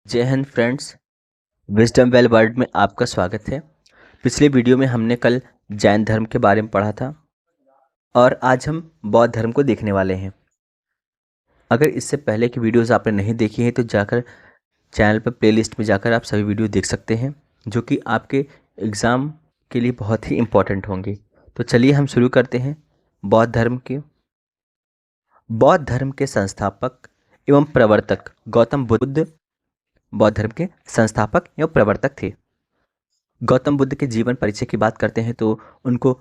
जय Hind friends. Wisdom well world में आपका स्वागत है। पिछले वीडियो में हमने कल जैन धर्म के बारे में पढ़ा था और आज हम बौद्ध धर्म को देखने वाले हैं। अगर इससे पहले की वीडियोस आपने नहीं देखी हैं तो जाकर चैनल पर प्लेलिस्ट में जाकर आप सभी वीडियो देख सकते हैं, जो कि आपके एग्ज़ाम के लिए बहुत ही इम्पोर्टेंट होंगे। तो चलिए हम शुरू करते हैं। बौद्ध धर्म के संस्थापक एवं प्रवर्तक गौतम बुद्ध बौद्ध धर्म के संस्थापक एवं प्रवर्तक थे। गौतम बुद्ध के जीवन परिचय की बात करते हैं तो उनको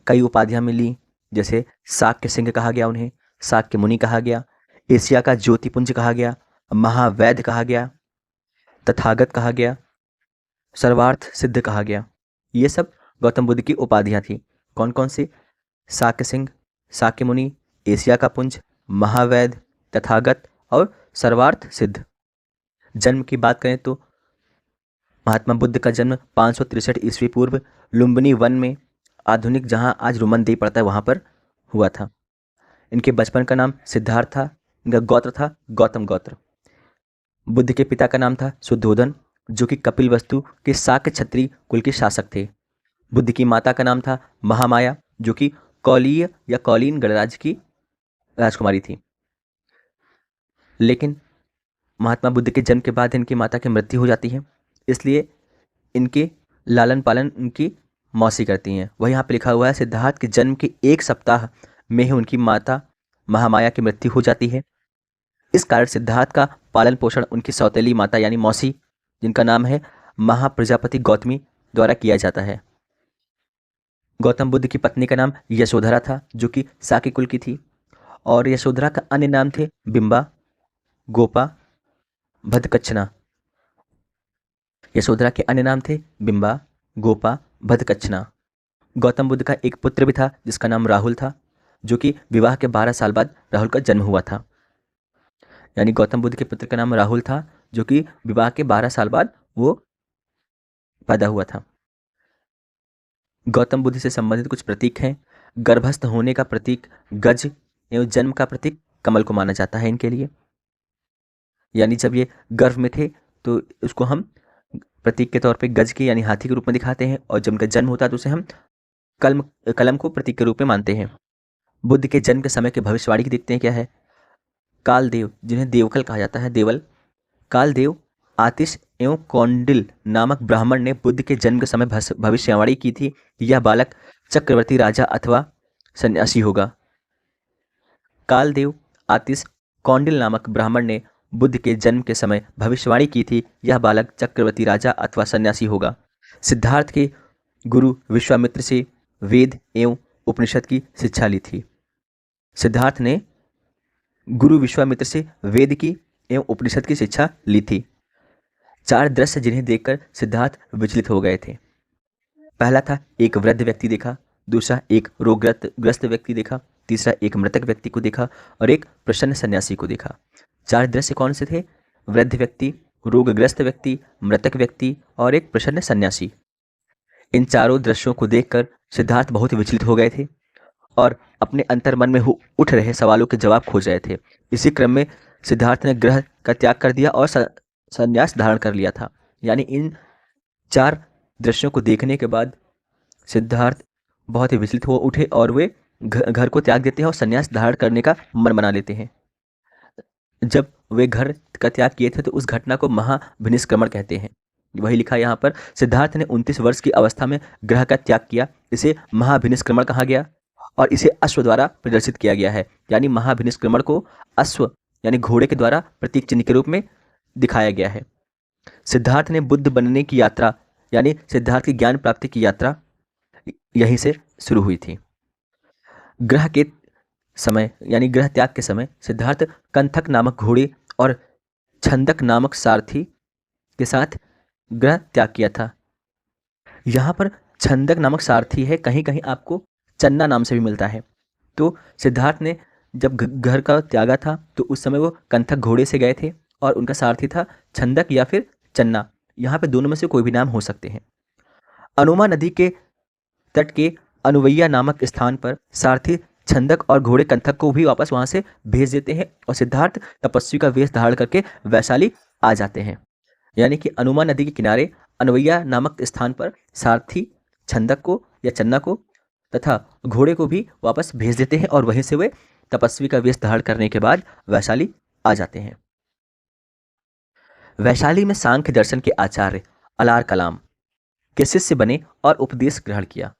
कई उपाधियां मिली, जैसे शाक्य सिंह कहा गया, उन्हें शाक्य मुनि कहा गया, एशिया का ज्योतिपुंज कहा गया, महावैद्य कहा गया, तथागत कहा गया, सर्वार्थ सिद्ध कहा गया। ये सब गौतम बुद्ध की उपाधियां थी। कौन कौन सी? शाक्य सिंह, शाक्य मुनि, एशिया का पुंज, महावैद्य, तथागत और सर्वार्थ सिद्ध। जन्म की बात करें तो महात्मा बुद्ध का जन्म 563 ईस्वी पूर्व लुम्बिनी वन में, आधुनिक जहां आज रुमनदेही पड़ता है वहां पर हुआ था। इनके बचपन का नाम सिद्धार्थ था। इनका गोत्र था गौतम गोत्र। बुद्ध के पिता का नाम था शुद्धोधन, जो कि कपिलवस्तु के शाक्य क्षत्रिय कुल के शासक थे। बुद्ध की माता का नाम था महामाया, जो कि कौलीय या कौलीन गणराज्य की राजकुमारी थी। लेकिन महात्मा बुद्ध के जन्म के बाद इनकी माता की मृत्यु हो जाती है, इसलिए इनके लालन पालन उनकी मौसी करती हैं। वह यहाँ पे लिखा हुआ है, सिद्धार्थ के जन्म के 1 सप्ताह में ही उनकी माता महामाया की मृत्यु हो जाती है। इस कारण सिद्धार्थ का पालन पोषण उनकी सौतेली माता यानी मौसी, जिनका नाम है महाप्रजापति गौतमी, द्वारा किया जाता है। गौतम बुद्ध की पत्नी का नाम यशोधरा था, जो कि शाक्य कुल की थी, और यशोधरा का अन्य नाम थे बिंबा, गोपा, भद्दकच्छना। यशोधरा के अन्य नाम थे बिंबा, गोपा, भद्दकच्छना। गौतम बुद्ध का एक पुत्र भी था जिसका नाम राहुल था, जो कि विवाह के 12 साल बाद राहुल का जन्म हुआ था। यानी गौतम बुद्ध के पुत्र का नाम राहुल था, जो कि विवाह के 12 साल बाद वो पैदा हुआ था। गौतम बुद्ध से संबंधित कुछ प्रतीक हैं। गर्भस्थ होने का प्रतीक गज एवं जन्म का प्रतीक कमल को माना जाता है इनके लिए। यानी जब ये गर्भ में थे तो उसको हम प्रतीक के तौर पे गज के यानी हाथी के रूप में दिखाते हैं, और जब उनका जन्म होता है तो उसे हम कलम को प्रतीक के रूप में मानते हैं। बुद्ध के जन्म के समय के भविष्यवाणी की देखते हैं क्या है। कालदेव, जिन्हें देवकल कहा जाता है, देवल, कालदेव, आतिश एवं कौंडिल नामक ब्राह्मण ने बुद्ध के जन्म के समय भविष्यवाणी की थी कि यह बालक चक्रवर्ती राजा अथवा सन्यासी होगा। कालदेव, आतिश, कौंडिल नामक ब्राह्मण ने बुद्ध के जन्म के समय भविष्यवाणी की थी यह बालक चक्रवर्ती राजा अथवा सन्यासी होगा। सिद्धार्थ के गुरु विश्वामित्र से वेद एवं उपनिषद की शिक्षा ली थी। सिद्धार्थ ने गुरु विश्वामित्र से वेद की एवं उपनिषद की शिक्षा ली थी। 4 दृश्य जिन्हें देखकर सिद्धार्थ विचलित हो गए थे। पहला था एक वृद्ध व्यक्ति देखा, दूसरा एक रोगग्रस्त व्यक्ति देखा, तीसरा एक मृतक व्यक्ति को देखा और एक प्रसन्न सन्यासी को देखा। 4 दृश्य कौन से थे? वृद्ध व्यक्ति, रोगग्रस्त व्यक्ति, मृतक व्यक्ति और एक प्रसन्न सन्यासी। इन चारों दृश्यों को देखकर सिद्धार्थ बहुत विचलित हो गए थे और अपने अंतर्मन में उठ रहे सवालों के जवाब खोज रहे थे। इसी क्रम में सिद्धार्थ ने गृह का त्याग कर दिया और संन्यास धारण कर लिया था। यानी इन 4 दृश्यों को देखने के बाद सिद्धार्थ बहुत ही विचलित हो उठे और वे घर को त्याग देते हैं और संन्यास धारण करने का मन बना लेते हैं। जब वे घर का त्याग किए थे तो उस घटना को महाभिनिष्क्रमण कहते हैं। वही लिखा यहाँ पर, सिद्धार्थ ने 29 वर्ष की अवस्था में ग्रह का त्याग किया। इसे महाभिनिष्क्रमण कहा गया और इसे अश्व द्वारा प्रदर्शित किया गया है। यानी महाभिनिष्क्रमण को अश्व यानी घोड़े के द्वारा प्रतीक चिन्ह के रूप में दिखाया गया है। सिद्धार्थ ने बुद्ध बनने की यात्रा यानी सिद्धार्थ की ज्ञान प्राप्ति की यात्रा यहीं से शुरू हुई थी। ग्रह के समय यानी ग्रह त्याग के समय सिद्धार्थ कंथक नामक घोड़े और छंदक नामक सारथी के साथ ग्रह त्याग किया था। यहाँ पर छंदक नामक सारथी है, कहीं कहीं आपको चन्ना नाम से भी मिलता है। तो सिद्धार्थ ने जब घर का त्यागा था तो उस समय वो कंथक घोड़े से गए थे और उनका सारथी था छंदक या फिर चन्ना। यहाँ पे दोनों में से कोई भी नाम हो सकते हैं। अनुमा नदी के तट के अनुवैया नामक स्थान पर सारथी छंदक और घोड़े कंथक को भी वापस वहां से भेज देते हैं और सिद्धार्थ तपस्वी का वेश धारण करके वैशाली आ जाते हैं। यानी कि अनुमा नदी के किनारे अनवैया नामक स्थान पर सारथी छंदक को या चन्ना को तथा घोड़े को भी वापस भेज देते हैं और वहीं से वे तपस्वी का वेश धारण करने के बाद वैशाली आ जाते हैं। वैशाली में सांख्य दर्शन के आचार्य अलार कलाम के शिष्य बने और उपदेश ग्रहण किया।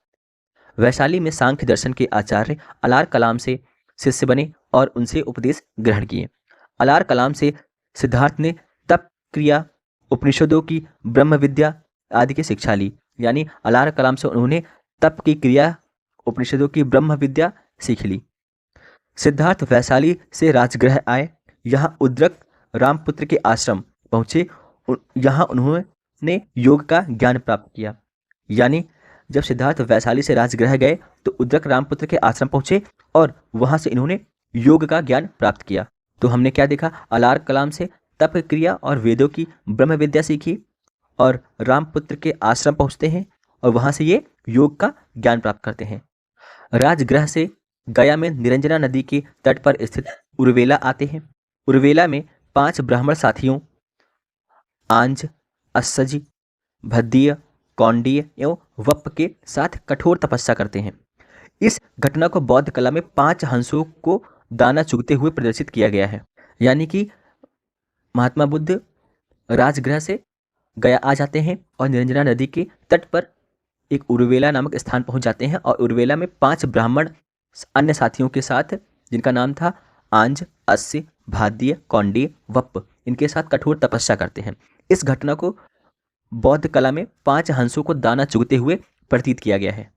वैशाली में सांख्य दर्शन के आचार्य अलार कलाम से शिष्य बने और उनसे उपदेश ग्रहण किए। अलार कलाम से सिद्धार्थ ने तप क्रिया उपनिषदों की ब्रह्म विद्या आदि की शिक्षा ली। यानी अलार कलाम से उन्होंने तप की क्रिया उपनिषदों की ब्रह्म विद्या सीख ली। सिद्धार्थ वैशाली से राजगृह आए। यहाँ उद्रक रामपुत्र के आश्रम पहुँचे। यहाँ उन्होंने योग का ज्ञान प्राप्त किया। यानी जब सिद्धार्थ वैशाली से राजगृह गए तो उद्रक रामपुत्र के आश्रम पहुँचे और वहाँ से इन्होंने योग का ज्ञान प्राप्त किया। तो हमने क्या देखा, अलार कलाम से तप क्रिया और वेदों की ब्रह्म विद्या सीखी और रामपुत्र के आश्रम पहुँचते हैं और वहाँ से ये योग का ज्ञान प्राप्त करते हैं। राजगृह से गया में निरंजना नदी के तट पर स्थित उर्वेला आते हैं। उर्वेला में 5 ब्राह्मण साथियों आंज, अस्सजी, भद्दीय, कौंडीय एवं वप के साथ कठोर तपस्या करते हैं। इस घटना को बौद्ध कला में 5 हंसों को दाना चुगते हुए प्रदर्शित किया गया है। यानी कि महात्मा बुद्ध राजगृह से गया आ जाते हैं और निरंजना नदी के तट पर एक उर्वेला नामक स्थान पहुंच जाते हैं और उर्वेला में 5 ब्राह्मण अन्य साथियों के साथ, जिनका नाम था आंज, अस्य, भाद्य, कौंडीय, वप, इनके साथ कठोर तपस्या करते हैं। इस घटना को बौद्ध कला में 5 हंसों को दाना चुगते हुए प्रतीत किया गया है।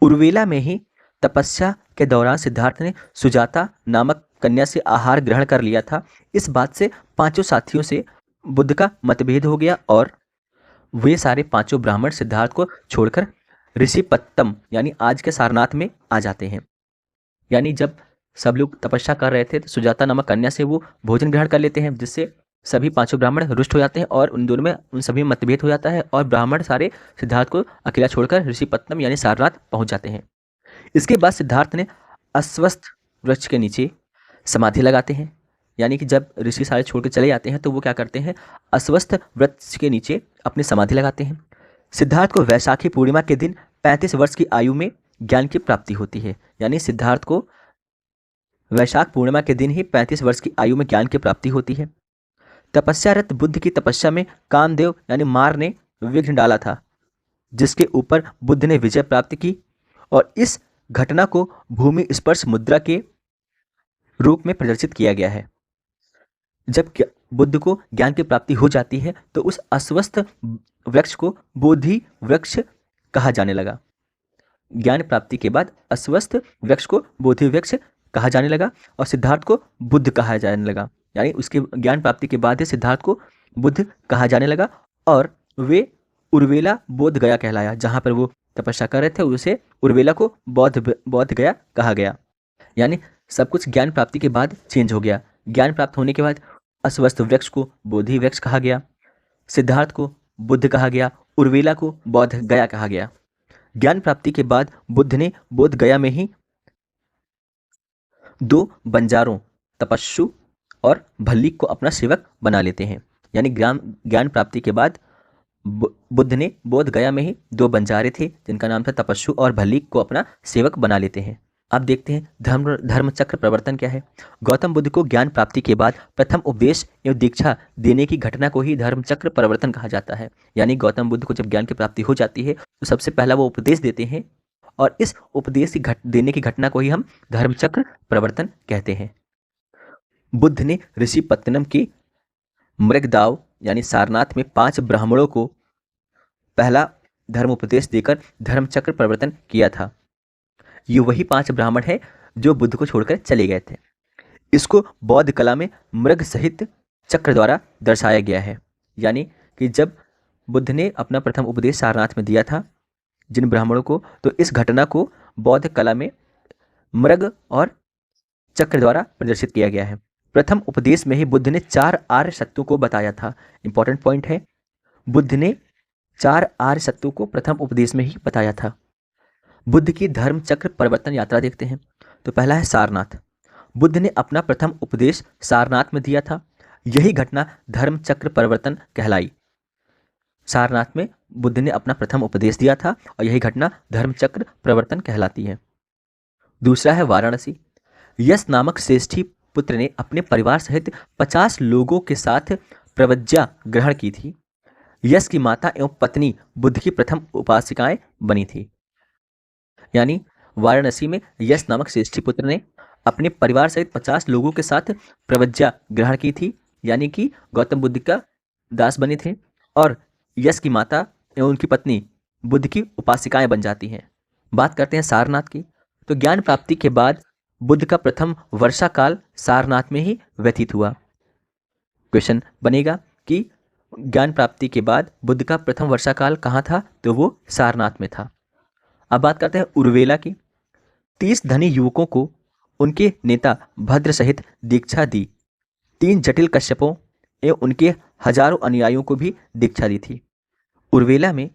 उर्वेला में ही तपस्या के दौरान सिद्धार्थ ने सुजाता नामक कन्या से आहार ग्रहण कर लिया था। इस बात से 5 साथियों से बुद्ध का मतभेद हो गया और वे सारे 5 ब्राह्मण सिद्धार्थ को छोड़कर ऋषिपत्तम यानी आज के सारनाथ में आ जाते हैं। यानी जब सब लोग तपस्या कर रहे थे तो सुजाता नामक कन्या से वो भोजन ग्रहण कर लेते हैं, जिससे सभी 5 ब्राह्मण रुष्ट हो जाते हैं और उन दोनों में उन सभी मतभेद हो जाता है और ब्राह्मण सारे सिद्धार्थ को अकेला छोड़कर ऋषिपत्तम यानी सारनाथ पहुंच जाते हैं। इसके बाद सिद्धार्थ ने अस्वस्थ वृक्ष के नीचे समाधि लगाते हैं। यानी कि जब ऋषि सारे छोड़ के चले जाते हैं तो वो क्या करते हैं, अस्वस्थ वृक्ष के नीचे अपनी समाधि लगाते हैं। सिद्धार्थ को वैशाखी पूर्णिमा के दिन 35 वर्ष की आयु में ज्ञान की प्राप्ति होती है। यानी सिद्धार्थ को वैशाख पूर्णिमा के दिन ही 35 वर्ष की आयु में ज्ञान की प्राप्ति होती है। तपस्यारत बुद्ध की तपस्या में कामदेव यानी मार ने विघ्न डाला था, जिसके ऊपर बुद्ध ने विजय प्राप्त की और इस घटना को भूमि स्पर्श मुद्रा के रूप में प्रदर्शित किया गया है। जब बुद्ध को ज्ञान की प्राप्ति हो जाती है तो उस अस्वस्थ वृक्ष को बोधि वृक्ष कहा जाने लगा। ज्ञान प्राप्ति के बाद अस्वस्थ वृक्ष को बोधि वृक्ष कहा जाने लगा और सिद्धार्थ को बुद्ध कहा जाने लगा। यानी उसके ज्ञान प्राप्ति के बाद ही सिद्धार्थ को बुद्ध कहा जाने लगा और वे उर्वेला बोध गया कहलाया। जहाँ पर वो तपस्या कर रहे थे उसे उर्वेला को बौद्ध गया कहा गया। यानी सब कुछ ज्ञान प्राप्ति के बाद चेंज हो गया। ज्ञान प्राप्त होने के बाद अस्वस्थ वृक्ष को बोधि वृक्ष कहा गया, सिद्धार्थ को बुद्ध कहा गया, उर्वेला को बौद्ध गया कहा गया। ज्ञान प्राप्ति के बाद बुद्ध ने बोध गया में ही 2 बंजारों तपस्सु और भल्लिक को अपना सेवक बना लेते हैं। यानी ज्ञान प्राप्ति के बाद बुद्ध ने बोध गया में ही 2 बंजारे थे जिनका नाम था तपस्सु और भल्लिक को अपना सेवक बना लेते हैं। अब देखते हैं धर्म चक्र प्रवर्तन क्या है। गौतम बुद्ध को ज्ञान प्राप्ति के बाद प्रथम उपदेश एवं दीक्षा देने की घटना को ही धर्म चक्र प्रवर्तन कहा जाता है। यानी गौतम बुद्ध को जब ज्ञान की प्राप्ति हो जाती है तो सबसे पहला वो उपदेश देते हैं और इस उपदेश की देने की घटना को ही हम धर्म चक्र प्रवर्तन कहते हैं। बुद्ध ने ऋषिपत्तनम के मृगदाव यानी सारनाथ में 5 ब्राह्मणों को पहला धर्म उपदेश देकर धर्म चक्र प्रवर्तन किया था। ये वही 5 ब्राह्मण हैं जो बुद्ध को छोड़कर चले गए थे। इसको बौद्ध कला में मृग सहित चक्र द्वारा दर्शाया गया है। यानी कि जब बुद्ध ने अपना प्रथम उपदेश सारनाथ में दिया था जिन ब्राह्मणों को, तो इस घटना को बौद्ध कला में मृग और चक्र द्वारा प्रदर्शित किया गया है। प्रथम उपदेश में ही बुद्ध ने 4 आर्य सत्यों को बताया था। इंपॉर्टेंट पॉइंट है, बुद्ध ने 4 आर्य सत्यों को प्रथम उपदेश में ही बताया था। बुद्ध की धर्म चक्र परिवर्तन यात्रा देखते हैं। तो पहला है सारनाथ। बुद्ध ने अपना प्रथम उपदेश सारनाथ में दिया था। यही घटना धर्म चक्र परिवर्तन कहलाई। सारनाथ में बुद्ध ने अपना प्रथम उपदेश दिया था और यही घटना धर्म चक्र प्रवर्तन कहलाती है। दूसरा है वाराणसी। यश नामक श्रेष्ठी पुत्र ने अपने परिवार सहित 50 लोगों के साथ प्रवज्ञा ग्रहण की थी। यश की माता एवं पत्नी बुद्ध की प्रथम उपासिकाएं बनी थी। यानी वाराणसी में यश नामक श्रेष्ठी पुत्र ने अपने परिवार सहित 50 लोगों के साथ प्रवज्ञा ग्रहण की थी, यानी कि गौतम बुद्ध का दास बने थे और यश की माता एवं उनकी पत्नी बुद्ध की उपासिकाएं बन जाती हैं। बात करते हैं सारनाथ की। तो ज्ञान प्राप्ति के बाद बुद्ध का प्रथम वर्षा काल सारनाथ में ही व्यतीत हुआ। क्वेश्चन बनेगा कि ज्ञान प्राप्ति के बाद बुद्ध का प्रथम वर्षा काल कहाँ था, तो वो सारनाथ में था। अब बात करते हैं उर्वेला की। 30 धनी युवकों को उनके नेता भद्र सहित दीक्षा दी। 3 जटिल कश्यपों एवं उनके हजारों अनुयायियों को भी दीक्षा दी थी। उर्वेला में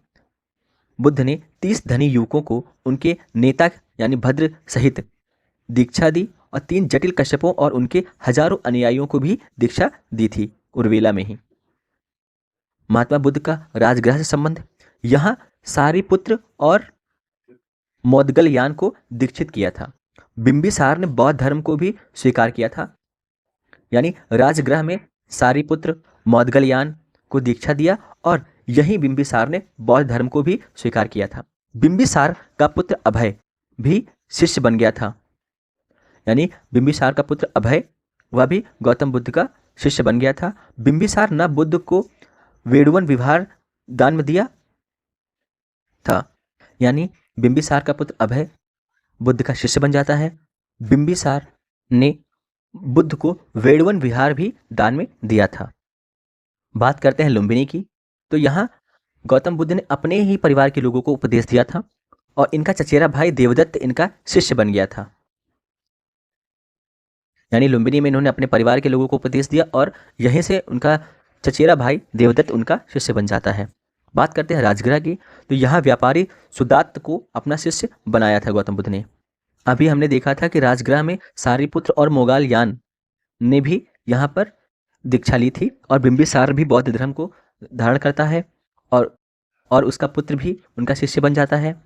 बुद्ध ने 30 धनी युवकों को उनके नेता यानी भद्र सहित दीक्षा दी और 3 जटिल कश्यपों और उनके हजारों अनुयायियों को भी दीक्षा दी थी उर्वेला में ही। महात्मा बुद्ध का राजगृह से संबंध। यहाँ सारिपुत्र और मौदगलयान को दीक्षित किया था। बिंबिसार ने बौद्ध धर्म को भी स्वीकार किया था। यानी राजगृह में सारिपुत्र मौदगलयान को दीक्षा दिया और यही बिंबिसार ने बौद्ध धर्म को भी स्वीकार किया था। बिंबिसार का पुत्र अभय भी शिष्य बन गया था। यानी बिंबिसार का पुत्र अभय वह भी गौतम बुद्ध का शिष्य बन गया था। बिंबिसार न बुद्ध को वेड़ुवन विहार दान में दिया था। यानी बिंबिसार का पुत्र अभय बुद्ध का शिष्य बन जाता है। बिंबिसार ने बुद्ध को वेड़ुवन विहार भी दान में दिया था। बात करते हैं लुम्बिनी की। तो यहाँ गौतम बुद्ध ने अपने ही परिवार के लोगों को उपदेश दिया था और इनका चचेरा भाई देवदत्त इनका शिष्य बन गया था। यानी लुम्बिनी में इन्होंने अपने परिवार के लोगों को उपदेश दिया और यहीं से उनका चचेरा भाई देवदत्त उनका शिष्य बन जाता है। बात करते हैं राजगृह की। तो यहाँ व्यापारी सुदात्त को अपना शिष्य बनाया था गौतम बुद्ध ने। अभी हमने देखा था कि राजगृह में सारिपुत्र और मोगलयान ने भी यहाँ पर दीक्षा ली थी और बिंबिसार भी बौद्ध धर्म को धारण करता है और उसका पुत्र भी उनका शिष्य बन जाता है।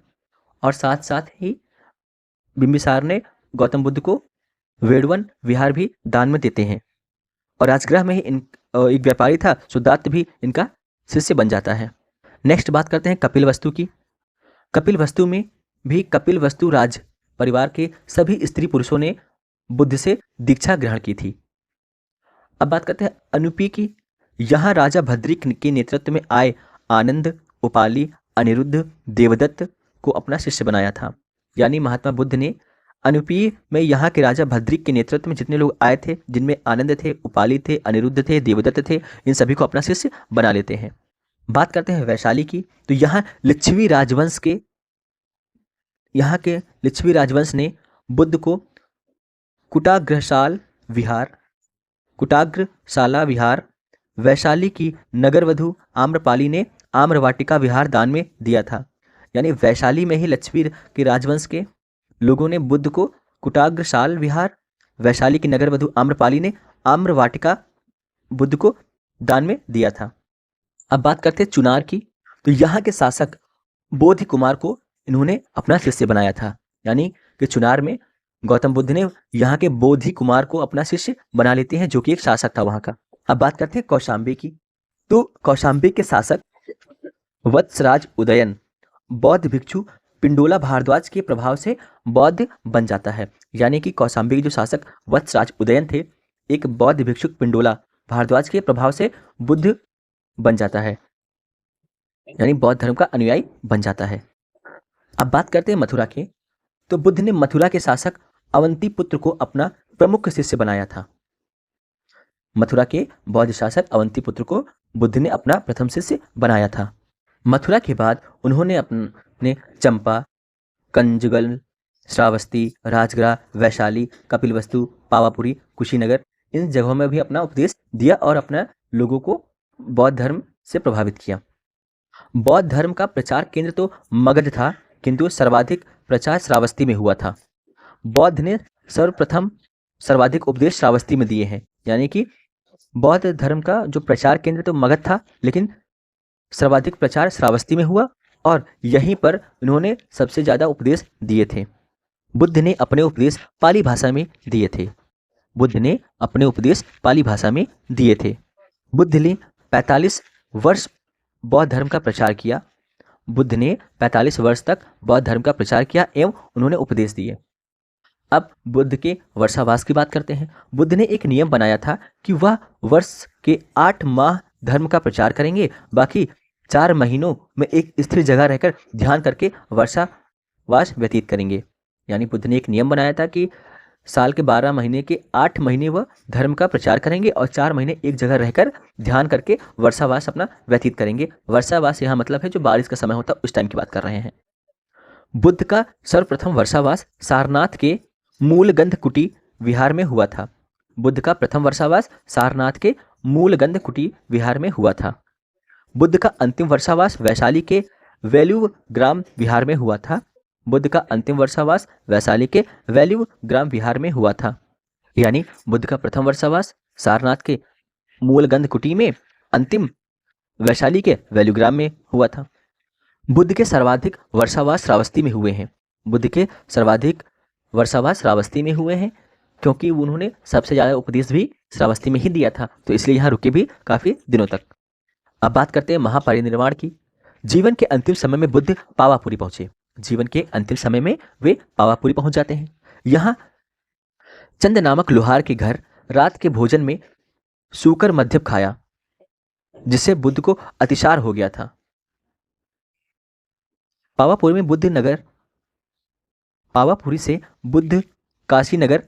और साथ साथ ही बिंबिसार ने गौतम बुद्ध को वेड़वन विहार भी दान में देते हैं और राजगृह में ही एक व्यापारी था सुदात्त भी इनका शिष्य बन जाता है। नेक्स्ट बात करते हैं कपिलवस्तु की। कपिलवस्तु में भी कपिलवस्तु राज परिवार के सभी स्त्री पुरुषों ने बुद्ध से दीक्षा ग्रहण की थी। अब बात करते हैं अनुपी की। यहाँ राजा भद्रिक के नेतृत्व में आए आनंद, उपाली, अनिरुद्ध, देवदत्त को अपना शिष्य बनाया था। यानी महात्मा बुद्ध ने अनुपी में यहाँ के राजा भद्रिक के नेतृत्व में जितने लोग आए थे, जिनमें आनंद थे, उपाली थे, अनिरुद्ध थे, देवदत्त थे, इन सभी को अपना शिष्य बना लेते हैं। बात करते हैं वैशाली की। तो यहाँ लिच्छवी राजवंश ने बुद्ध को कुटाग्रशाला विहार, वैशाली की नगरवधु आम्रपाली ने आम्रवाटिका विहार दान में दिया था। यानी वैशाली में ही लिच्छवी के राजवंश के लोगों ने बुद्ध को कुटाग्रशाल विहार, वैशाली की नगरवधु आम्रपाली ने आम्रवाटिका बुद्ध को दान में दिया था। अब बात करते हैं चुनार की। तो यहाँ के शासक बोधि कुमार को इन्होंने अपना शिष्य बनाया था। यानी कि चुनार में गौतम बुद्ध ने यहाँ के बोधि कुमार को अपना शिष्य बना लेते हैं, जो कि एक शासक था वहाँ का। अब बात करते हैं कौशाम्बी की। तो कौशाम्बी के शासक वत्सराज उदयन बौद्ध भिक्षु पिंडोला भारद्वाज के प्रभाव से बौद्ध बन जाता है। यानी कि कौशाम्बी के जो शासक वत्सराज उदयन थे, एक बौद्ध भिक्षुक पिंडोला भारद्वाज के प्रभाव से बुद्ध बन जाता है, यानी बौद्ध धर्म का अनुयायी बन जाता है। अब बात करते हैं मथुरा के। तो बुद्ध ने मथुरा के शासक अवंती पुत्र को अपना प्रमुख शिष्य बनाया था। मथुरा के बौद्ध शासक अवंती पुत्र को बुद्ध ने अपना प्रथम शिष्य बनाया था। मथुरा के बाद उन्होंने अपने चंपा, कंजगल, श्रावस्ती, राजगृह, वैशाली, कपिलवस्तु, पावापुरी, कुशीनगर इन जगहों में भी अपना उपदेश दिया और अपना लोगों को बौद्ध धर्म से प्रभावित किया। बौद्ध धर्म का प्रचार केंद्र तो मगध था, किंतु सर्वाधिक प्रचार श्रावस्ती में हुआ था। बौद्ध ने सर्वप्रथम सर्वाधिक उपदेश श्रावस्ती में दिए हैं। यानी कि बौद्ध धर्म का जो प्रचार केंद्र तो मगध था, लेकिन सर्वाधिक प्रचार श्रावस्ती में हुआ और यहीं पर उन्होंने सबसे ज़्यादा उपदेश दिए थे। बुद्ध ने अपने उपदेश पाली भाषा में दिए थे। बुद्ध ने अपने उपदेश पाली भाषा में दिए थे। बुद्ध ने 45 वर्ष बौद्ध धर्म का प्रचार किया। बुद्ध ने 45 वर्ष तक बौद्ध धर्म का प्रचार किया एवं उन्होंने उपदेश दिए। अब बुद्ध के वर्षावास की बात करते हैं। बुद्ध ने एक नियम बनाया था कि वह वर्ष के 8 माह धर्म का प्रचार करेंगे, बाकी 4 महीनों में एक स्थिर जगह रहकर ध्यान करके वर्षावास व्यतीत करेंगे। यानी बुद्ध ने एक नियम बनाया था कि साल के 12 महीने के 8 महीने वह धर्म का प्रचार करेंगे और 4 महीने एक जगह रहकर ध्यान करके वर्षावास अपना व्यतीत करेंगे। वर्षावास यहाँ मतलब है जो बारिश का समय होता है उस टाइम की बात कर रहे हैं। बुद्ध का सर्वप्रथम वर्षावास सारनाथ के मूलगंध कुटी विहार में हुआ था। बुद्ध का प्रथम वर्षावास सारनाथ के मूलगंध कुटी विहार में हुआ था। बुद्ध का अंतिम वर्षावास वैशाली के वैल्यू ग्राम विहार में हुआ था। बुद्ध का अंतिम वर्षावास वैशाली के वैल्यू ग्राम विहार में हुआ था। यानी बुद्ध का प्रथम वर्षावास सारनाथ के मूलगंध कुटी में, अंतिम वैशाली के वैल्यू ग्राम में हुआ था। बुद्ध के सर्वाधिक वर्षावास श्रावस्ती में हुए हैं। बुद्ध के सर्वाधिक वर्षावास श्रावस्ती में हुए हैं क्योंकि उन्होंने सबसे ज़्यादा उपदेश भी श्रावस्ती में ही दिया था, तो इसलिए यहाँ रुके भी काफ़ी दिनों तक। अब बात करते हैं महापरिनिर्वाण की। जीवन के अंतिम समय में बुद्ध पावापुरी पहुंचे। जीवन के अंतिम समय में वे पावापुरी पहुंच जाते हैं। यहाँ चंद नामक लोहार के घर रात के भोजन में सूकर मध्यम खाया, जिससे बुद्ध को अतिसार हो गया था। पावापुरी में बुद्ध नगर, पावापुरी से बुद्ध काशीनगर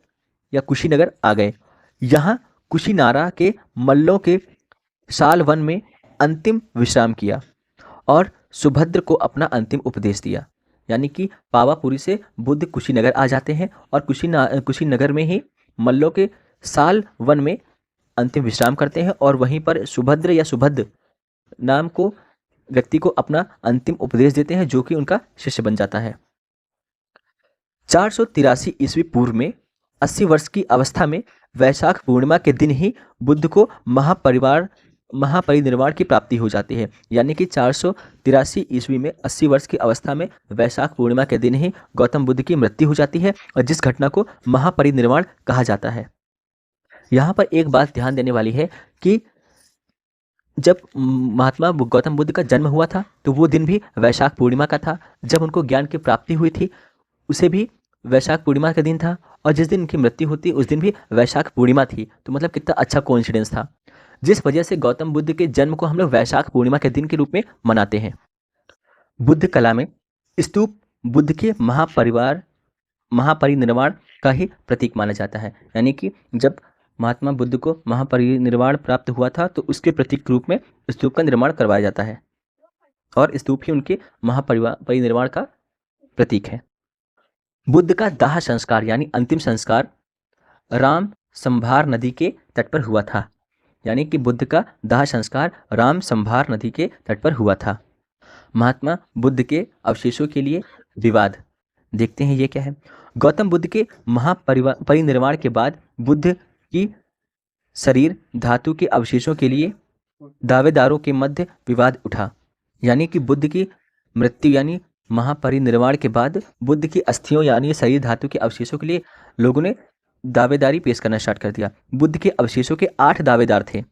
या कुशीनगर आ गए। यहाँ कुशीनारा के मल्लों के साल वन में अंतिम विश्राम किया और सुभद्र को अपना अंतिम उपदेश दिया। यानी कि पावापुरी से बुद्ध कुशीनगर आ जाते हैं और कुशीनगर में ही मल्लों के साल वन में अंतिम विश्राम करते हैं और वहीं पर सुभद्र या सुभद्र नाम को व्यक्ति को अपना अंतिम उपदेश देते हैं, जो कि उनका शिष्य बन जाता है। 483 ईस्वी पूर्व में 80 वर्ष की अवस्था में वैशाख पूर्णिमा के दिन ही बुद्ध को महापरिनिर्वाण की प्राप्ति हो जाती है। यानी कि 483 ईस्वी में 80 वर्ष की अवस्था में वैशाख पूर्णिमा के दिन ही गौतम बुद्ध की मृत्यु हो जाती है और जिस घटना को महापरिनिर्वाण कहा जाता है। यहाँ पर एक बात ध्यान देने वाली है कि जब महात्मा गौतम बुद्ध का जन्म हुआ था तो वो दिन भी वैशाख पूर्णिमा का था। जब उनको ज्ञान की प्राप्ति हुई थी उसे भी वैशाख पूर्णिमा का दिन था और जिस दिन उनकी मृत्यु होती उस दिन भी वैशाख पूर्णिमा थी। तो मतलब कितना अच्छा कोइंसिडेंस था, जिस वजह से गौतम बुद्ध के जन्म को हम लोग वैशाख पूर्णिमा के दिन के रूप में मनाते हैं। बुद्ध कला में स्तूप बुद्ध के महापरिनिर्वाण का ही प्रतीक माना जाता है। यानी कि जब महात्मा बुद्ध को महापरिनिर्वाण प्राप्त हुआ था तो उसके प्रतीक रूप में स्तूप का निर्माण करवाया जाता है और स्तूप ही उनके महापरिनिर्वाण का प्रतीक है। बुद्ध का दाह संस्कार यानी अंतिम संस्कार राम संभार नदी के तट पर हुआ था। यानी कि बुद्ध का दाह संस्कार राम संभार नदी के तट पर हुआ था। महात्मा बुद्ध के अवशेषों के लिए विवाद देखते हैं, ये क्या है। गौतम बुद्ध के महापरिनिर्वाण के बाद बुद्ध की शरीर धातु के अवशेषों के लिए दावेदारों के मध्य विवाद उठा। यानी कि बुद्ध की मृत्यु यानी महापरिनिर्वाण के बाद बुद्ध की अस्थियों यानी शरीर धातु के अवशेषों के लिए लोगों ने दावेदारी पेश करना स्टार्ट कर दिया। बुद्ध के अवशेषों के 8 दावेदार थे।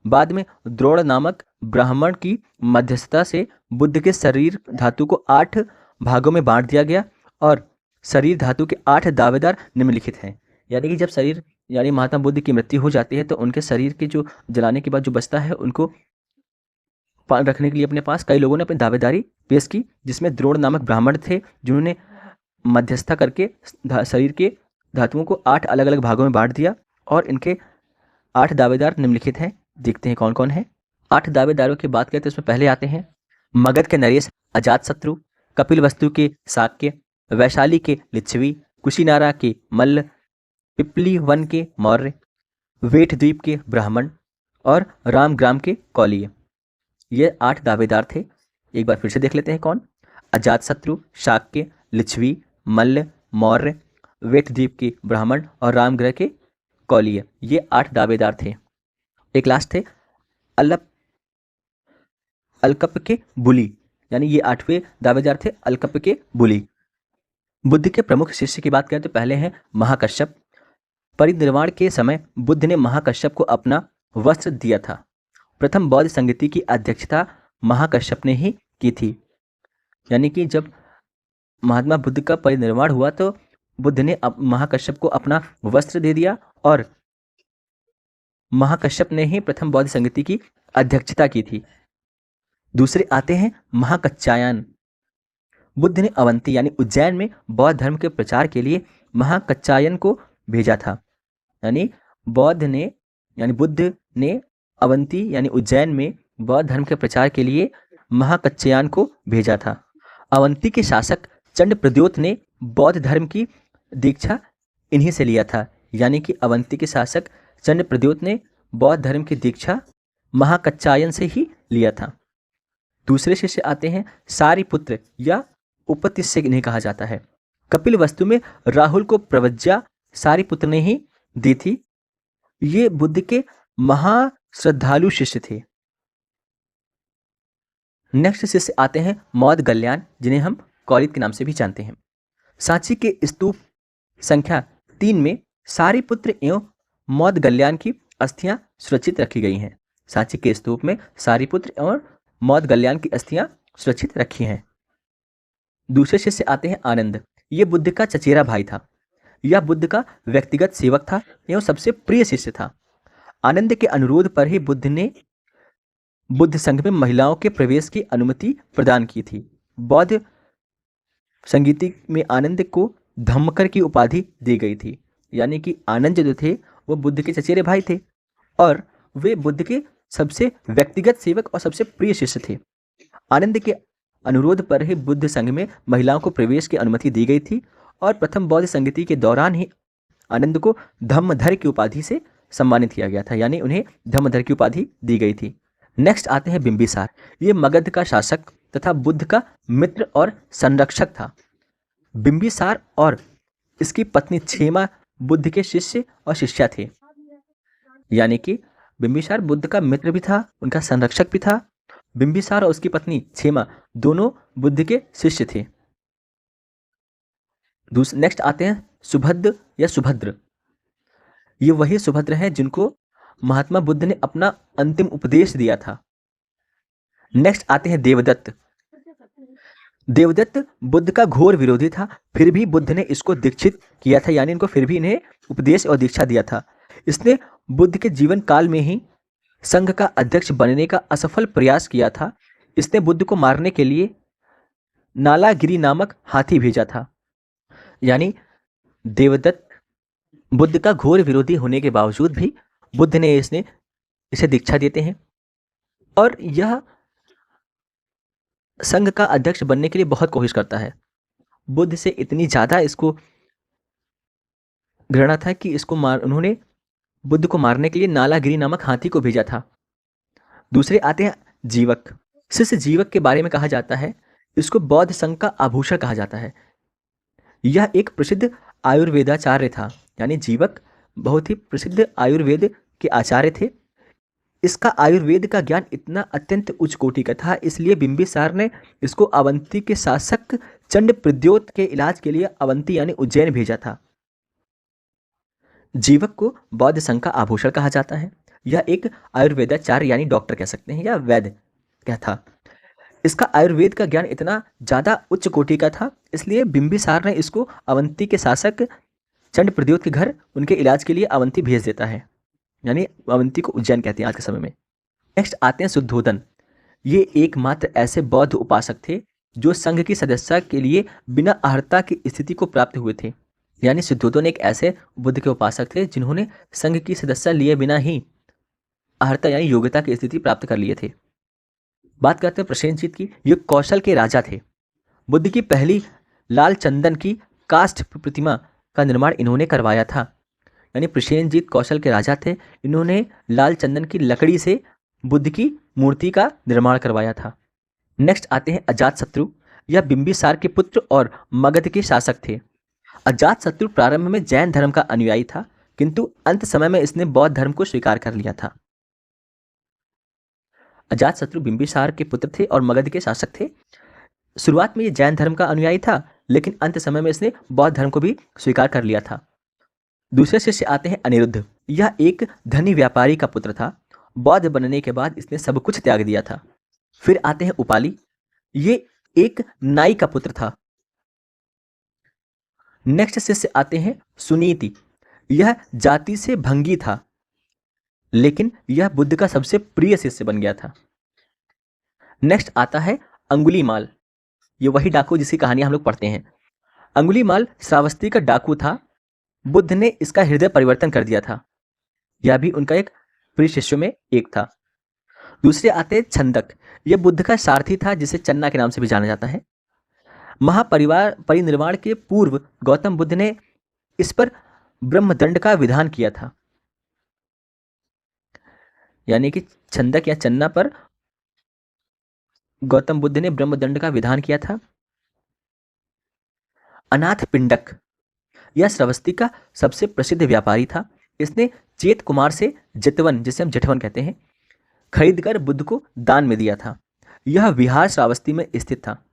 बाद में द्रोण नामक ब्राह्मण की मध्यस्थता से बुद्ध के शरीर धातु को 8 भागों में बांट दिया गया और शरीर धातु के 8 दावेदार निम्नलिखित हैं। यानी कि जब शरीर यानी महात्मा बुद्ध की मृत्यु हो जाती है तो उनके शरीर के जो जलाने के बाद जो बचता है उनको रखने के लिए अपने पास कई लोगों ने अपनी दावेदारी पेश की, जिसमें द्रोण नामक ब्राह्मण थे जिन्होंने मध्यस्थता करके शरीर के धातुओं को 8 अलग अलग भागों में बांट दिया और इनके 8 दावेदार निम्नलिखित हैं। देखते हैं कौन कौन है। 8 दावेदारों की बात करते हैं तो उसमें पहले आते हैं मगध के नरेश अजातशत्रु, कपिलवस्तु के शाक्य, वैशाली के लिच्छवी, कुशीनारा के मल्ल, पिपली वन के मौर्य, वेठ द्वीप के ब्राह्मण और रामग्राम के कौलिय। ये 8 दावेदार थे। एक बार फिर से देख लेते हैं कौन। अजातशत्रु, शाक्य, लिच्छवी, मल्ल, मौर्य, वेठ द्वीप के ब्राह्मण और रामग्रह के कौलिय, ये 8 दावेदार थे। एक लास्ट थे अल्लप अलकप के बुली, यानी ये 8वें दावेदार थे अलकप के बुली। बुद्ध के प्रमुख शिष्य की बात करें तो पहले हैं महाकश्यप। परिनिर्वाण के समय बुद्ध ने महाकश्यप को अपना वस्त्र दिया था। प्रथम बौद्ध संगति की अध्यक्षता महाकश्यप ने ही की थी, यानी कि जब महात्मा बुद्ध का परिनिर्वाण हुआ तो बुद्ध ने महाकश्यप को अपना वस्त्र दे दिया और महाकश्यप ने ही प्रथम बौद्ध संगति की अध्यक्षता की थी। दूसरे आते हैं महाकच्चायन। बुद्ध ने अवंती यानी उज्जैन में बौद्ध धर्म के प्रचार के लिए महाकच्चायन को भेजा था। यानी बुद्ध ने अवंती यानी उज्जैन में बौद्ध धर्म के प्रचार के लिए महाकच्चायन को भेजा था। अवंती के शासक चंड प्रद्योत ने बौद्ध धर्म की दीक्षा इन्हीं से लिया था, यानी कि अवंती के शासक चंड प्रद्योत ने बौद्ध धर्म की दीक्षा महाकच्चायन से ही लिया था। दूसरे शिष्य आते हैं सारिपुत्र या उपतिश्य इन्हें कहा जाता है। कपिल वस्तु में राहुल को प्रवज्ञा सारिपुत्र ने ही दी थी। ये बुद्ध के महाश्रद्धालु शिष्य थे। नेक्स्ट शिष्य आते हैं मौदगल्याण, जिन्हें हम कौलित के नाम से भी जानते हैं। सांची के स्तूप संख्या 3 में सारिपुत्र एवं मौदगल्याण की अस्थियां सुरक्षित रखी गई हैं। सांची के स्तूप में सारिपुत्र और मौदगल्याण की अस्थियां सुरक्षित रखी हैं। दूसरे शिष्य आते हैं आनंद। ये बुद्ध का चचेरा भाई था। यह बुद्ध का व्यक्तिगत सेवक था एवं सबसे प्रिय शिष्य था। आनंद के अनुरोध पर ही बुद्ध ने बुद्ध संघ में महिलाओं के प्रवेश की अनुमति प्रदान की थी। बौद्ध संगीति में आनंद को धम्मकर की उपाधि दी गई थी, यानी कि आनंद जो थे वो बुद्ध के चचेरे भाई थे और वे बुद्ध के सबसे व्यक्तिगत सेवक और सबसे प्रिय शिष्य थे। आनंद के अनुरोध पर ही बुद्ध संघ में महिलाओं को प्रवेश की अनुमति दी गई थी और प्रथम बौद्ध संगति के दौरान ही आनंद को धम्मधर की उपाधि से सम्मानित किया गया था, यानी उन्हें धम्मधर की उपाधि दी गई थी। नेक्स्ट आते हैं बिंबिसार। ये मगध का शासक तथा बुद्ध का मित्र और संरक्षक था। बिंबिसार और इसकी पत्नी क्षेमा बुद्ध के शिष्य और शिष्या थे, यानी कि बिंबिसार बुद्ध का मित्र भी था, उनका संरक्षक भी था। बिंबिसार और उसकी पत्नी क्षेमा दोनों बुद्ध के शिष्य थे। नेक्स्ट आते हैं सुभद्र या सुभद्र। ये वही सुभद्र हैं जिनको महात्मा बुद्ध ने अपना अंतिम उपदेश दिया था। नेक्स्ट आते हैं देवदत्त। देवदत्त बुद्ध का घोर विरोधी था, फिर भी बुद्ध ने इसको दीक्षित किया था, यानी इनको फिर भी इन्हें उपदेश और दीक्षा दिया था। इसने बुद्ध के जीवन काल में ही संघ का अध्यक्ष बनने का असफल प्रयास किया था। इसने बुद्ध को मारने के लिए नालागिरी नामक हाथी भेजा था, यानी देवदत्त बुद्ध का घोर विरोधी होने के बावजूद भी बुद्ध ने इसे दीक्षा देते हैं और यह संघ का अध्यक्ष बनने के लिए बहुत कोशिश करता है। बुद्ध से इतनी ज्यादा इसको घृणा था कि उन्होंने बुद्ध को मारने के लिए नालागिरी नामक हाथी को भेजा था। दूसरे आते हैं जीवक। शिष्य जीवक के बारे में कहा जाता है इसको बौद्ध संघ का आभूषण कहा जाता है। यह एक प्रसिद्ध आयुर्वेदाचार्य था, यानी जीवक बहुत ही प्रसिद्ध आयुर्वेद के आचार्य थे। इसका आयुर्वेद का ज्ञान इतना अत्यंत उच्च कोटि का था, इसलिए बिंबिसार ने इसको अवंती के शासक चंड प्रद्योत के इलाज के लिए अवंती यानी उज्जैन भेजा था। जीवक को बौद्ध संघ का आभूषण कहा जाता है। यह एक आयुर्वेदाचार्य यानी डॉक्टर कह सकते हैं या वैद्य क्या था। इसका आयुर्वेद का ज्ञान इतना ज्यादा उच्च कोटि का था, इसलिए बिंबिसार ने इसको अवंती के शासक चंड प्रद्योत के घर उनके इलाज के लिए अवंती भेज देता है, यानी अवंती को उज्जैन कहते हैं आज के समय में। नेक्स्ट आते हैं शुद्धोदन। ये एकमात्र ऐसे बौद्ध उपासक थे जो संघ की सदस्यता के लिए बिना अर्हता की स्थिति को प्राप्त हुए थे, यानी शुद्धोदन एक ऐसे बुद्ध के उपासक थे जिन्होंने संघ की सदस्यता लिए बिना ही अर्हता यानी योग्यता की स्थिति प्राप्त कर लिए थे। बात करते हैं प्रसेनजीत की। ये कौशल के राजा थे। बुद्ध की पहली लाल चंदन की काष्ठ प्रतिमा का निर्माण इन्होंने करवाया था, यानी प्रसेनजीत कौशल के राजा थे। इन्होंने लाल चंदन की लकड़ी से बुद्ध की मूर्ति का निर्माण करवाया था। नेक्स्ट आते हैं अजातशत्रु। यह बिंबिसार के पुत्र और मगध के शासक थे। अजातशत्रु प्रारंभ में जैन धर्म का अनुयायी था, किंतु अंत समय में इसने बौद्ध धर्म को स्वीकार कर लिया था। अजातशत्रु बिंबिसार के पुत्र थे और मगध के शासक थे। शुरुआत में ये जैन धर्म का अनुयायी था, लेकिन अंत समय में इसने बौद्ध धर्म को भी स्वीकार कर लिया था। दूसरे शिष्य आते हैं अनिरुद्ध। यह एक धनी व्यापारी का पुत्र था। बौद्ध बनने के बाद इसने सब कुछ त्याग दिया था। फिर आते हैं उपाली। ये एक नाई का पुत्र था। नेक्स्ट शिष्य आते हैं सुनीति। यह जाति से भंगी था, लेकिन यह बुद्ध का सबसे प्रिय शिष्य बन गया था। नेक्स्ट आता है अंगुलीमाल। ये वही डाकू जिसकी कहानी हम लोग पढ़ते हैं। अंगुलीमाल श्रावस्ती का डाकू था। बुद्ध ने इसका हृदय परिवर्तन कर दिया था। यह भी उनका एक प्रिय शिष्यों में एक था। दूसरे आते हैं छंदक। यह बुद्ध का सारथी था, जिसे चन्ना के नाम से भी जाना जाता है। महापरिवार परिनिर्वाण के पूर्व गौतम बुद्ध ने इस पर ब्रह्मदंड का विधान किया था। यानी कि छंदक या चन्ना पर गौतम बुद्ध ने ब्रह्मदंड का विधान किया था। अनाथ पिंडक। यह श्रावस्ती का सबसे प्रसिद्ध व्यापारी था। इसने चेत कुमार से जेतवन, जिसे हम जेठवन कहते हैं, खरीदकर बुद्ध को दान में दिया था। यह विहार श्रावस्ती में स्थित था।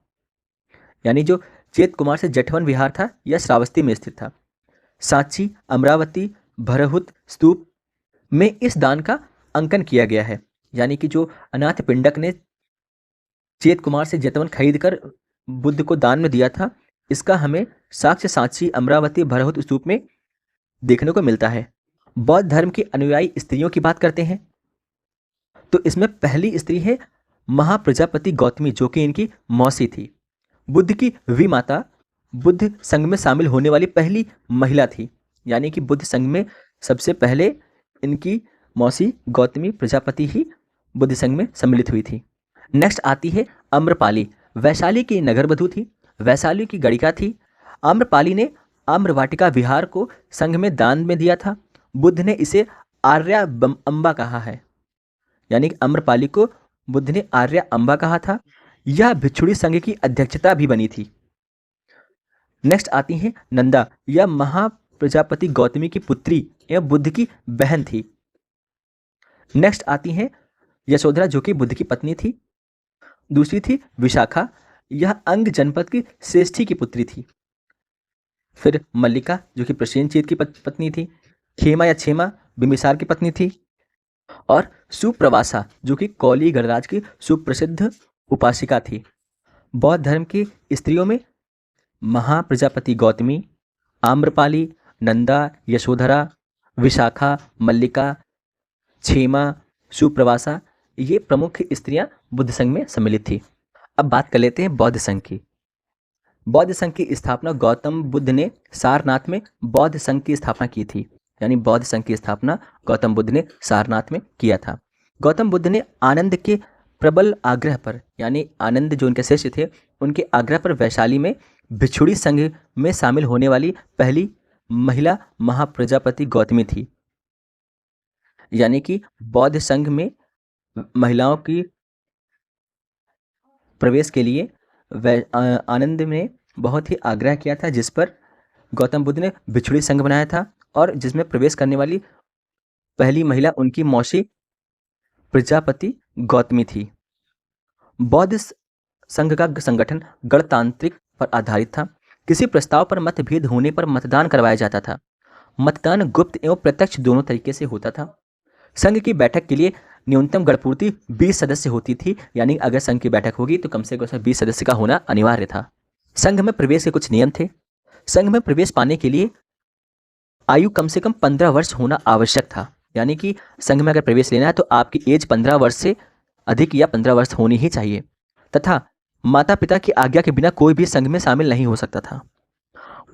यानी जो चेत कुमार से जेठवन विहार था, यह श्रावस्ती में स्थित था। सांची, अमरावती, भरहुत स्तूप में इस दान का अंकन किया गया है। यानी कि जो अनाथ पिंडक ने चेत कुमार से जेतवन खरीद कर बुद्ध को दान में दिया था, इसका हमें साक्ष्य सांची, अमरावती, भरहुत स्तूप में देखने को मिलता है। बौद्ध धर्म की अनुयायी स्त्रियों की बात करते हैं तो इसमें पहली स्त्री है महाप्रजापति गौतमी, जो कि इनकी मौसी थी। बुद्ध की विमाता बुद्ध संघ में शामिल होने वाली पहली महिला थी। यानी कि बुद्ध संघ में सबसे पहले इनकी मौसी गौतमी प्रजापति ही बुद्ध संघ में सम्मिलित हुई थी। नेक्स्ट आती है आम्रपाली। वैशाली की नगरवधु थी, वैशाली की गणिका थी। आम्रपाली ने आम्रवाटिका विहार को संघ में दान में दिया था। बुद्ध ने इसे आर्या अम्बा कहा है। यानी कि आम्रपाली को बुद्ध ने आर्या अम्बा कहा था। यह भिक्षुणी संघ की अध्यक्षता भी बनी थी। नेक्स्ट आती है नंदा। यह महाप्रजापति गौतमी की पुत्री एवं बुद्ध की बहन थी। नेक्स्ट आती है यशोधरा, जो कि बुद्ध की पत्नी थी। दूसरी थी विशाखा। यह अंग जनपद की श्रेष्ठी की पुत्री थी। फिर मल्लिका, जो कि प्रसेनजीत की पत्नी थी। खेमा या छेमा बिंबिसार की पत्नी थी। और सुप्रवासा, जो कि कौली गणराज की सुप्रसिद्ध उपासिका थी। बौद्ध धर्म की स्त्रियों में महाप्रजापति गौतमी, आम्रपाली, नंदा, यशोधरा, विशाखा, मल्लिका, छेमा, सुप्रवासा, ये प्रमुख स्त्रियां बुद्ध संघ में सम्मिलित थी। अब बात कर लेते हैं बौद्ध संघ की। बौद्ध संघ की स्थापना गौतम बुद्ध ने सारनाथ में बौद्ध संघ की स्थापना की थी। यानी बौद्ध संघ की स्थापना गौतम बुद्ध ने सारनाथ में किया था। गौतम बुद्ध ने आनंद के प्रबल आग्रह पर, यानी आनंद जो उनके शिष्य थे, उनके आग्रह पर वैशाली में भिक्षुणी संघ में शामिल होने वाली पहली महिला महाप्रजापति गौतमी थी। यानी कि बौद्ध संघ में महिलाओं की प्रवेश के लिए आनंद ने बहुत ही आग्रह किया था, जिस पर गौतम बुद्ध ने भिक्षुणी संघ बनाया था और जिसमें प्रवेश करने वाली पहली महिला उनकी मौसी प्रजापति गौतमी थी। बौद्ध संघ का संगठन गणतांत्रिक पर आधारित था। किसी प्रस्ताव पर मतभेद होने पर मतदान करवाया जाता था। मतदान गुप्त एवं प्रत्यक्ष दोनों तरीके से होता था। संघ की बैठक के लिए न्यूनतम गणपूर्ति 20 सदस्य होती थी। यानी अगर संघ की बैठक होगी तो कम से कम 20 सदस्य का होना अनिवार्य था। संघ में प्रवेश के कुछ नियम थे। संघ में प्रवेश पाने के लिए आयु कम से कम 15 वर्ष होना आवश्यक था। यानी कि संघ में अगर प्रवेश लेना है तो आपकी एज 15 वर्ष से अधिक या 15 वर्ष होनी ही चाहिए। तथा माता पिता की आज्ञा के बिना कोई भी संघ में शामिल नहीं हो सकता था।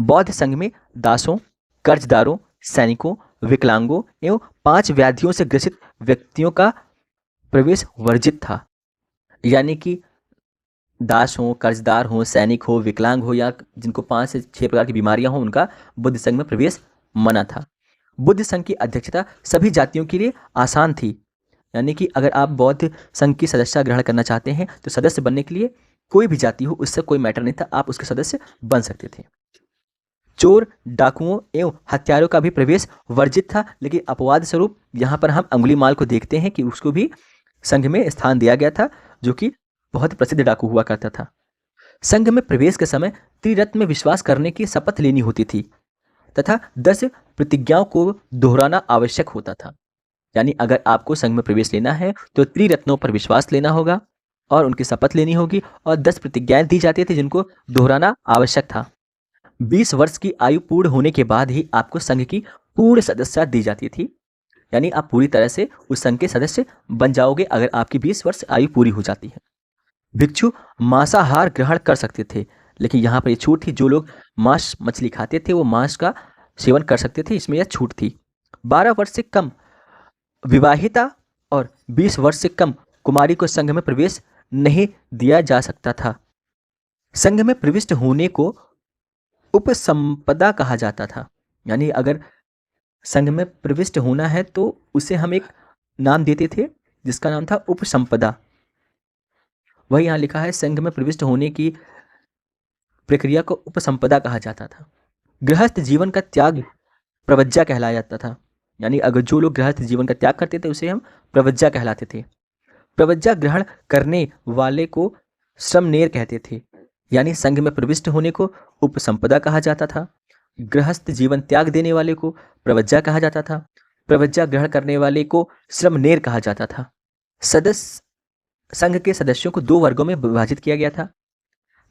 बौद्ध संघ में दासों, कर्जदारों, सैनिकों, विकलांगों एवं 5 व्याधियों से ग्रसित व्यक्तियों का प्रवेश वर्जित था। यानी कि दास हो, कर्जदार हो, सैनिक हो, विकलांग हो या जिनको 5 से 6 प्रकार की बीमारियां हो, उनका बुद्ध संघ में प्रवेश मना था। बुद्ध संघ की अध्यक्षता सभी जातियों के लिए आसान थी। यानी कि अगर आप बौद्ध संघ की सदस्यता ग्रहण करना चाहते हैं तो सदस्य बनने के लिए कोई भी जाति हो, उससे कोई मैटर नहीं था, आप उसके सदस्य बन सकते थे। चोर, डाकुओं एवं हत्यारों का भी प्रवेश वर्जित था। लेकिन अपवाद स्वरूप यहाँ पर हम अंगुलीमाल को देखते हैं कि उसको भी संघ में स्थान दिया गया था, जो कि बहुत प्रसिद्ध डाकू हुआ करता था। संघ में प्रवेश के समय त्रिरत्न में विश्वास करने की शपथ लेनी होती थी तथा 10 प्रतिज्ञाओं को दोहराना आवश्यक होता था। यानी अगर आपको संघ में प्रवेश लेना है तो त्रिरत्नों पर विश्वास लेना होगा और उनकी शपथ लेनी होगी, और 10 प्रतिज्ञाएं दी जाती थी जिनको दोहराना आवश्यक था। 20 वर्ष की आयु पूर्ण होने के बाद ही आपको संघ की पूर्ण सदस्यता दी जाती थी। यानी आप पूरी तरह से उस संघ के सदस्य बन जाओगे अगर आपकी 20 वर्ष आयु पूरी हो जाती है। भिक्षु मांसाहार ग्रहण कर सकते थे, लेकिन यहाँ पर ये छूट थी। जो लोग मांस मछली खाते थे वो मांस का सेवन कर सकते थे, इसमें यह छूट थी। 12 वर्ष से कम विवाहिता और 20 वर्ष से कम कुमारी को संघ में प्रवेश नहीं दिया जा सकता था। संघ में प्रविष्ट होने को उपसंपदा कहा जाता था। यानी अगर संघ में प्रविष्ट होना है तो उसे हम एक नाम देते थे जिसका नाम था उपसंपदा। वही यहाँ लिखा है, संघ में प्रविष्ट होने की प्रक्रिया को उपसंपदा कहा जाता था। गृहस्थ जीवन का त्याग प्रवज्जा कहलाया जाता था। यानी अगर जो लोग गृहस्थ जीवन का त्याग करते थे उसे हम प्रवज्जा कहलाते थे। प्रवज्जा ग्रहण करने वाले को श्रमनेर कहते थे। यानी संघ में प्रविष्ट होने को उपसंपदा कहा जाता था, गृहस्थ जीवन त्याग देने वाले को प्रवज्जा कहा जाता था, प्रवज्जा ग्रहण करने वाले को श्रमनेर कहा जाता था। सदस्य संघ के सदस्यों को 2 वर्गों में विभाजित किया गया था।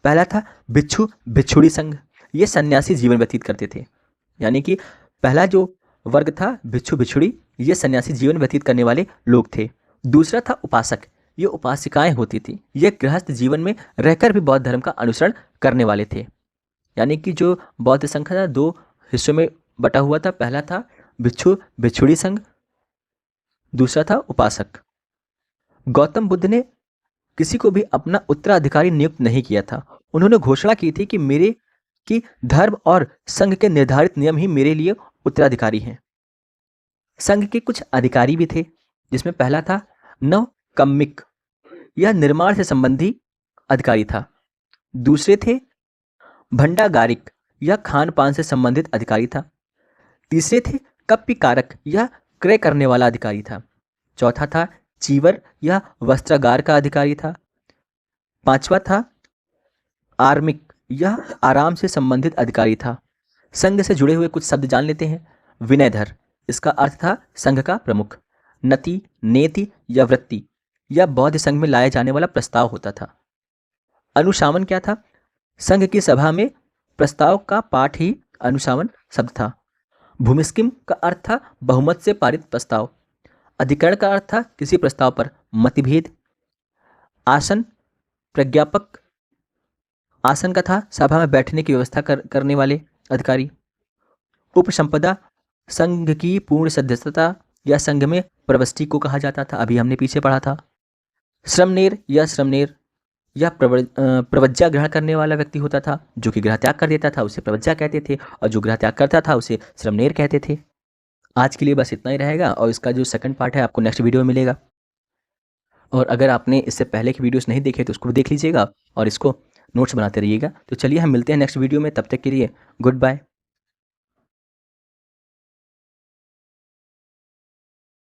पहला था भिक्षु भिक्षुड़ी संघ, ये सन्यासी जीवन व्यतीत करते थे। यानी कि पहला जो वर्ग था भिक्षु भिक्षुड़ी, ये सन्यासी जीवन व्यतीत करने वाले लोग थे। दूसरा था उपासक, ये उपासिकाएं होती थी, ये गृहस्थ जीवन में रहकर भी बौद्ध धर्म का अनुसरण करने वाले थे। यानी कि जो बौद्ध संघ था 2 हिस्सों में बटा हुआ था। पहला था भिक्षु भिक्षुड़ी संघ, दूसरा था उपासक। गौतम बुद्ध ने किसी को भी अपना उत्तराधिकारी नियुक्त नहीं किया था। उन्होंने घोषणा की थी कि धर्म और संघ के निर्धारित नियम ही मेरे लिए उत्तराधिकारी हैं। संघ के कुछ अधिकारी भी थे, जिसमें पहला था नवकम्मिक, यह निर्माण से संबंधी अधिकारी था। दूसरे थे भंडागारिक, यह खान पान से संबंधित अधिकारी था। तीसरे थे कप्पिकारक, यह क्रय करने वाला अधिकारी था। चौथा था चीवर, यह वस्त्रागार का अधिकारी था। 5वां था आर्मिक, यह आराम से संबंधित अधिकारी था। संघ से जुड़े हुए कुछ शब्द जान लेते हैं। विनयधर, इसका अर्थ था संघ का प्रमुख। नति, नेति या वृत्ति, यह बौद्ध संघ में लाया जाने वाला प्रस्ताव होता था। अनुशासन क्या था? संघ की सभा में प्रस्ताव का पाठ ही अनुशासन शब्द था। भूमिस्किम का अर्थ था बहुमत से पारित प्रस्ताव। अधिकरण का अर्थ था किसी प्रस्ताव पर मतभेद। आसन प्रज्ञापक, आसन का था सभा में बैठने की व्यवस्था करने वाले अधिकारी। उपसंपदा संघ की पूर्ण सदस्यता या संघ में प्रविष्टि को कहा जाता था, अभी हमने पीछे पढ़ा था। श्रमनेर या प्रवज्जा ग्रहण करने वाला व्यक्ति होता था। जो कि गृह त्याग कर देता था उसे प्रवज्जा कहते थे, और जो गृह त्याग करता था उसे श्रमनेर कहते थे। आज के लिए बस इतना ही रहेगा, और इसका जो सेकंड पार्ट है आपको नेक्स्ट वीडियो में मिलेगा। और अगर आपने इससे पहले की वीडियोस नहीं देखे तो उसको देख लीजिएगा और इसको नोट्स बनाते रहिएगा। तो चलिए हम मिलते हैं नेक्स्ट वीडियो में, तब तक के लिए गुड बाय।